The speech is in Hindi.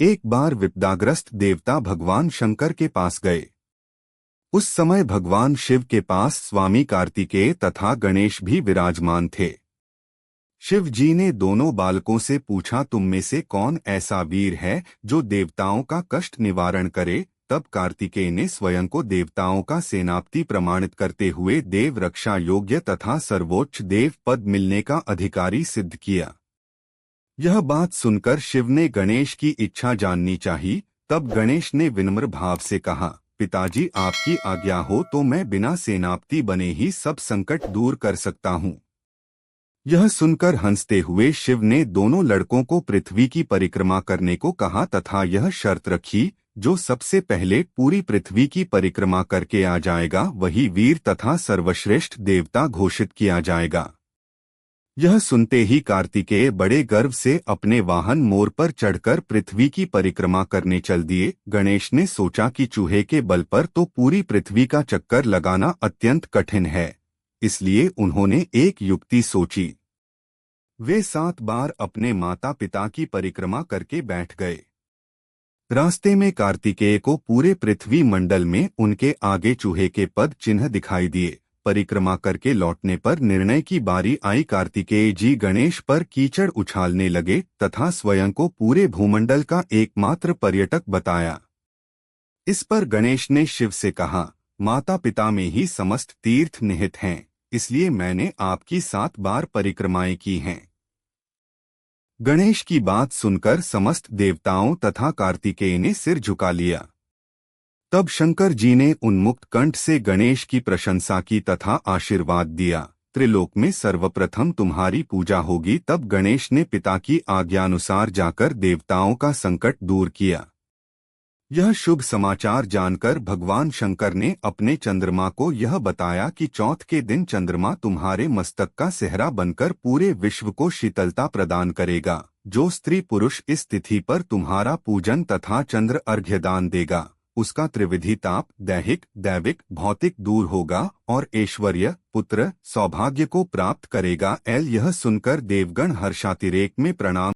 एक बार विपदाग्रस्त देवता भगवान शंकर के पास गए। उस समय भगवान शिव के पास स्वामी कार्तिकेय तथा गणेश भी विराजमान थे। शिव जी ने दोनों बालकों से पूछा, तुम में से कौन ऐसा वीर है जो देवताओं का कष्ट निवारण करे। तब कार्तिकेय ने स्वयं को देवताओं का सेनापति प्रमाणित करते हुए देव रक्षा योग्य तथा सर्वोच्च देव पद मिलने का अधिकारी सिद्ध किया। यह बात सुनकर शिव ने गणेश की इच्छा जाननी चाहिए। तब गणेश ने विनम्र भाव से कहा, पिताजी आपकी आज्ञा हो तो मैं बिना सेनापति बने ही सब संकट दूर कर सकता हूँ। यह सुनकर हंसते हुए शिव ने दोनों लड़कों को पृथ्वी की परिक्रमा करने को कहा तथा यह शर्त रखी, जो सबसे पहले पूरी पृथ्वी की परिक्रमा करके आ जाएगा वही वीर तथा सर्वश्रेष्ठ देवता घोषित किया जाएगा। यह सुनते ही कार्तिकेय बड़े गर्व से अपने वाहन मोर पर चढ़कर पृथ्वी की परिक्रमा करने चल दिए। गणेश ने सोचा कि चूहे के बल पर तो पूरी पृथ्वी का चक्कर लगाना अत्यंत कठिन है, इसलिए उन्होंने एक युक्ति सोची। वे 7 बार अपने माता पिता की परिक्रमा करके बैठ गए। रास्ते में कार्तिकेय को पूरे पृथ्वी मंडल में उनके आगे चूहे के पद चिन्ह दिखाई दिए। परिक्रमा करके लौटने पर निर्णय की बारी आई। कार्तिकेय जी गणेश पर कीचड़ उछालने लगे तथा स्वयं को पूरे भूमंडल का एकमात्र पर्यटक बताया। इस पर गणेश ने शिव से कहा, माता पिता में ही समस्त तीर्थ निहित हैं, इसलिए मैंने आपकी 7 बार परिक्रमाएं की हैं। गणेश की बात सुनकर समस्त देवताओं तथा कार्तिकेय ने सिर झुका लिया। तब शंकर जी ने उन्मुक्त कंठ से गणेश की प्रशंसा की तथा आशीर्वाद दिया, त्रिलोक में सर्वप्रथम तुम्हारी पूजा होगी। तब गणेश ने पिता की आज्ञानुसार जाकर देवताओं का संकट दूर किया। यह शुभ समाचार जानकर भगवान शंकर ने अपने चंद्रमा को यह बताया कि चौथ के दिन चंद्रमा तुम्हारे मस्तक का सेहरा बनकर पूरे विश्व को शीतलता प्रदान करेगा। जो स्त्री पुरुष इस तिथि पर तुम्हारा पूजन तथा चंद्र अर्घ्यदान देगा, उसका त्रिविधि ताप दैहिक दैविक भौतिक दूर होगा और ऐश्वर्य पुत्र सौभाग्य को प्राप्त करेगा। यह सुनकर देवगण हर्षातिरेक में प्रणाम